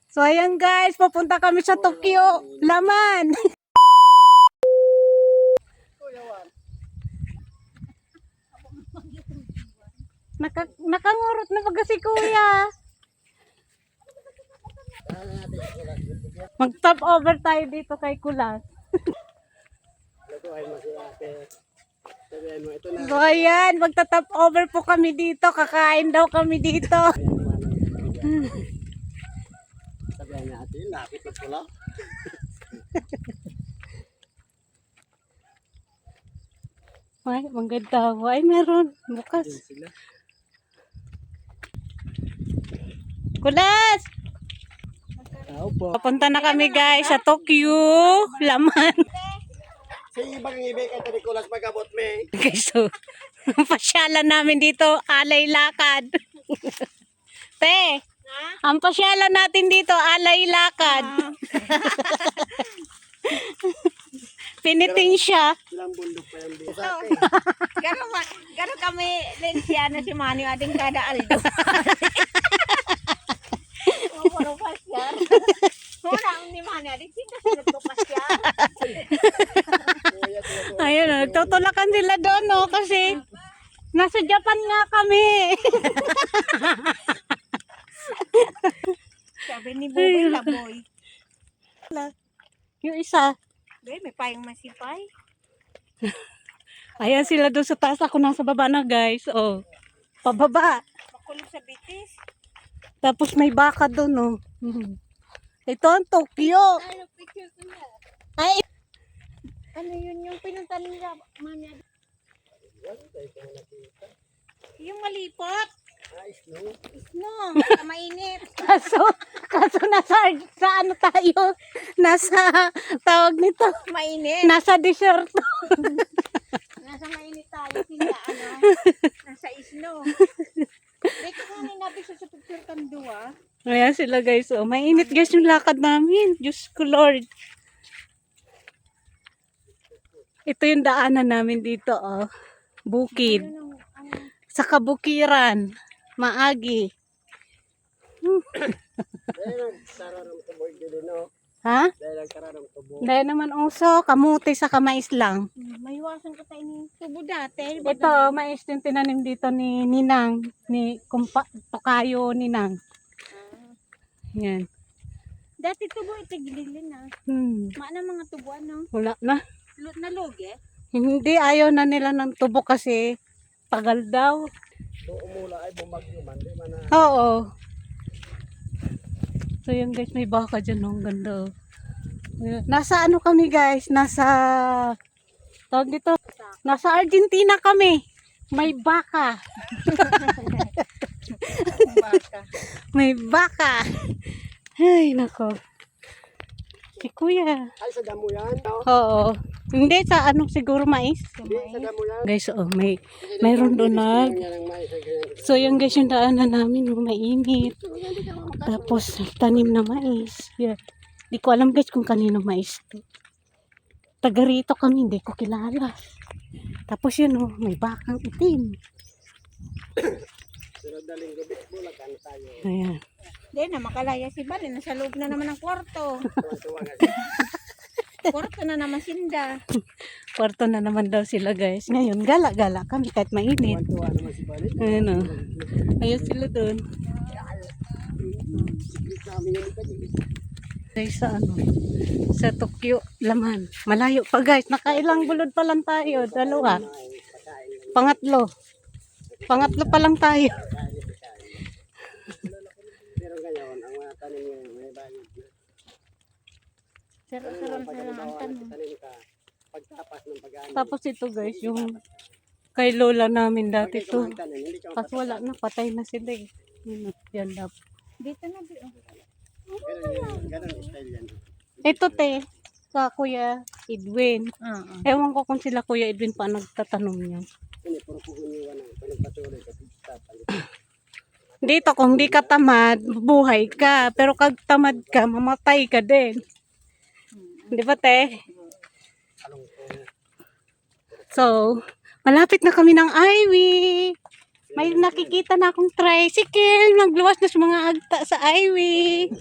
So ayan guys, pupunta kami sa Tokyo. Laman! Nakangurot na pag si kuya. Mag-top over tayo dito kay Kulas. So ayan, magta-top over po kami dito. Kakain daw kami dito. Sabihan natin, lapit na pula. Ay, maganda. Ay, meron. Bukas. Kulas! Papunta na kami guys sa Tokyo. Laman. Sa ibang ibig ay Nicolas magabot me. Guys, so, pasyalan namin dito. Alay lakad. Te, ang pasyalan natin dito. Alay lakad. Piniting siya. Ilang bundok pa yan dito. Gano'n kami Lenciana si Manny ading kada aldo. Puro pasyar. Wala ni Manny ading sinta ko pasyar. Ayun, nagtutulakan sila doon, no? Kasi nasa Japan nga kami. Sabi ni Boy Laboy. Yung isa. Be, may payong masipay. Ayan sila doon sa taas. Ako nasa baba na, guys. Oh, pababa. Makulog sa bitis. Tapos may baka doon, no? Ito ang Tokyo. Ano picture ko na? Ay, Ano yun yung pinunta nila Manny? Yung malipot. Snow. No, mainit. kaso nasa ano tayo? Nasa, tawag nito, Mainit. nasa desert. Nasa mainit tayo. Sila ano? Nasa snow. Dito ko nabi sa picture kan dua. Ayan sila, guys. Oh, mainit, guys, yung lakad namin. Diyos ko, Lord. Ito yung daanan namin dito, oh. Bukid. Sa kabukiran. Maagi. Dahil nagkararam tubo dito, no? Ha? Dahil nagkararam tubo. Dahil naman uso, kamuti sa kamais lang. May iwasan ko tayo ng tubo dati. Ito, mais yung tinanim dito ni Ninang. Ni Tokayo Ninang. Yan. Dati tubo itigililin na. Maana mga tubo ano? Wala na. Nalugi? Hindi, ayaw na nila ng tubo kasi tagal daw. So umula ay bumagyo man. Di man na. Oo. So yun guys, may baka dyan. Ang ganda. Nasa ano kami guys? Nasa, tawag dito, nasa Argentina kami. May baka. Baka. May baka. Ay, nako. Si kuya. Ay sa damo yan, no? Oo. Hindi, sa ano siguro mais. Hindi sa damo yan. Guys, oh, mayroon doon na. Yan ang mais ay ganyan. So yung guys, yung daanan namin, yung mainit. Tapos, tanim na mais. Yeah. Di ko alam guys kung kanino mais to. Taga rito kami, hindi ko kilala. Tapos yun, oh, may bakang itim. Pero daling gabi, bulakan tayo. Ayan. Hindi na makalaya si Bali. Nasa loob na naman ng kwarto. Tuwa-tuwa nga siya. Kwarto na naman sinda. Kwarto na naman daw sila guys. Ngayon, gala-gala kami kahit mainit. Tuwa naman si Bali. Ayan, oh. Ayun sila doon. Kami yan pa din. Guys, sa ano, sa Tokyo, Laman. Malayo pa guys. Nakailang bulod pa lang tayo. Dalawa. Pangatlo. Pangatlo pa lang tayo. Pero ngayon, ang mga tanim ngayon, may bayad na. Sarap-sarap na lang ang tanong. Tanim ka, pagtapas ng pag-ano. Tapos ito guys, yung kay lola namin dati to. Tanim, hindi ka Kasi wala na, patay na sila eh. Yan daw. Dito na dito. ganun style yan. Ito te, sa Kuya Edwin. Ewan ko kung sila Kuya Edwin pa nagtatanong niya. Ini, puro puhunyiwan ang pinagpatuloy kasi tapalit. Dito, kung di ka tamad, buhay ka. Pero kag tamad ka, mamatay ka din. Di ba te? So, malapit na kami ng Ivy. May nakikita na akong tricycle. Nagluwas na sa mga agta sa highway.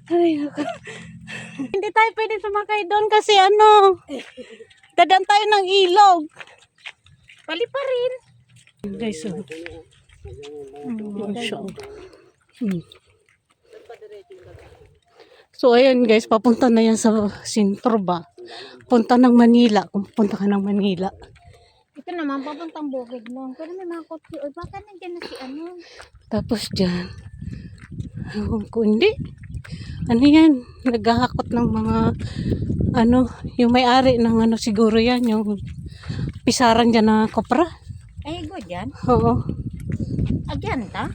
Ay, naku. Hindi tayo pwede sumakay doon kasi ano, dadaan tayo ng ilog. Pali pa rin. Guys, so, So, ayan guys, papunta na yan sa sentro ba? Punta ng Manila, kung punta ka ng Manila. Ito naman, papuntang bukid mo. Pero may mga kotse. O, baka nandiyan na si ano. Tapos dyan, kung hindi, ano yan, naghahakot ng mga, ano, yung may-ari ng ano siguro yan, yung pisaran dyan na kopra. Ay, go dyan. Oo. Agyan ta?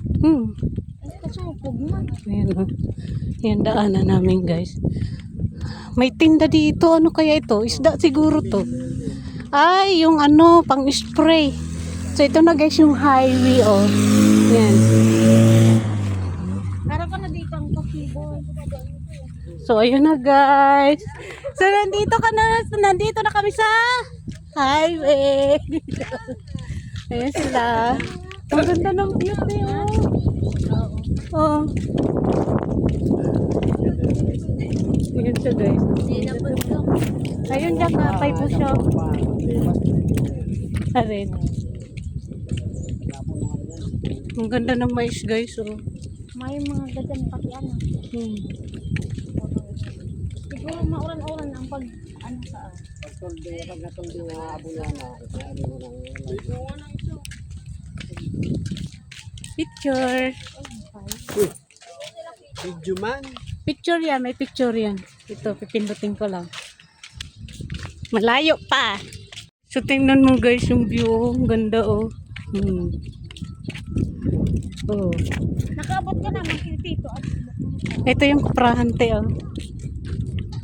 Ay, kasupog mo. Ayan o. Yan daanan namin guys. May tinda dito. Ano kaya ito? Isda siguro to. Ay, yung ano, pang spray. So ito na guys yung highway oh. Yan. Para ka na dito ang kasibo. So ayun na guys. So nandito ka na. Nandito na kami sa highway. Ayan sila. Ang ganda ng beauty oh. Oh. Ayan siya guys. Ayun dyan kapay po siya. Arin. Ang ganda ng mais guys oh. May mga gadan pati ano. Siguro mauran-uran ang pag ano sa Picture. Video man. Picture yan. May picture yan. Ito, pipindutin ko lang. Malayo pa. So, tingnan mo guys yung view. Oh. Ang ganda oh. Oh. nakaabot ka na makikito at Ito yung kuprahante oh.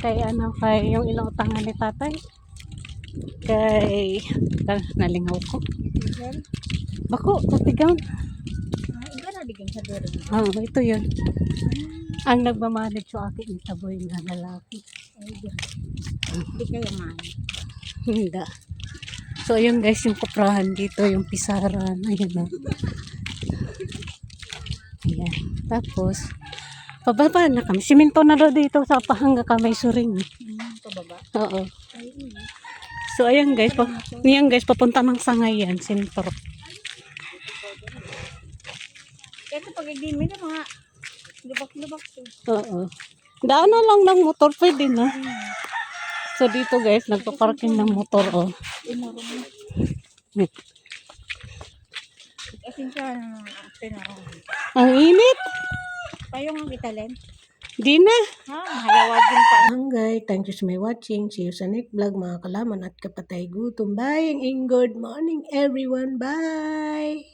Kay ano, kay yung ilang utangan ni tatay. Kay, nalingaw ko. diesel. Bako, tatigang. Iba na bigyan sa duro. Oh, ito yun. Ang nagmamanage sa akin yung taboy na lalaki. Ay, di kayo man. Hindi. So, ayun guys, yung kuprahan dito, yung pisaran. Ayun o. Ayan. Tapos, pababa na kami. Siminto na daw dito sa pahangga kamay suring. Pababa. Oo. Ay, So, ayan guys. Ayan guys, papunta ng sangay yan. Sentro. ito pag i-dimit mga lubak-lubak. Oo. Daanan lang ng motor, pwede na. So, dito guys, nagpa-parking ng motor, oh. Inarong mo. Kasi siya pinarong. Ang init. Kayo nga kitalin. Di na. Ha, mahalawad din pa. Hanggang, thank you for watching. See you sa next vlog, mga kalaman at kapatay gutom. Bye and good morning everyone. Bye!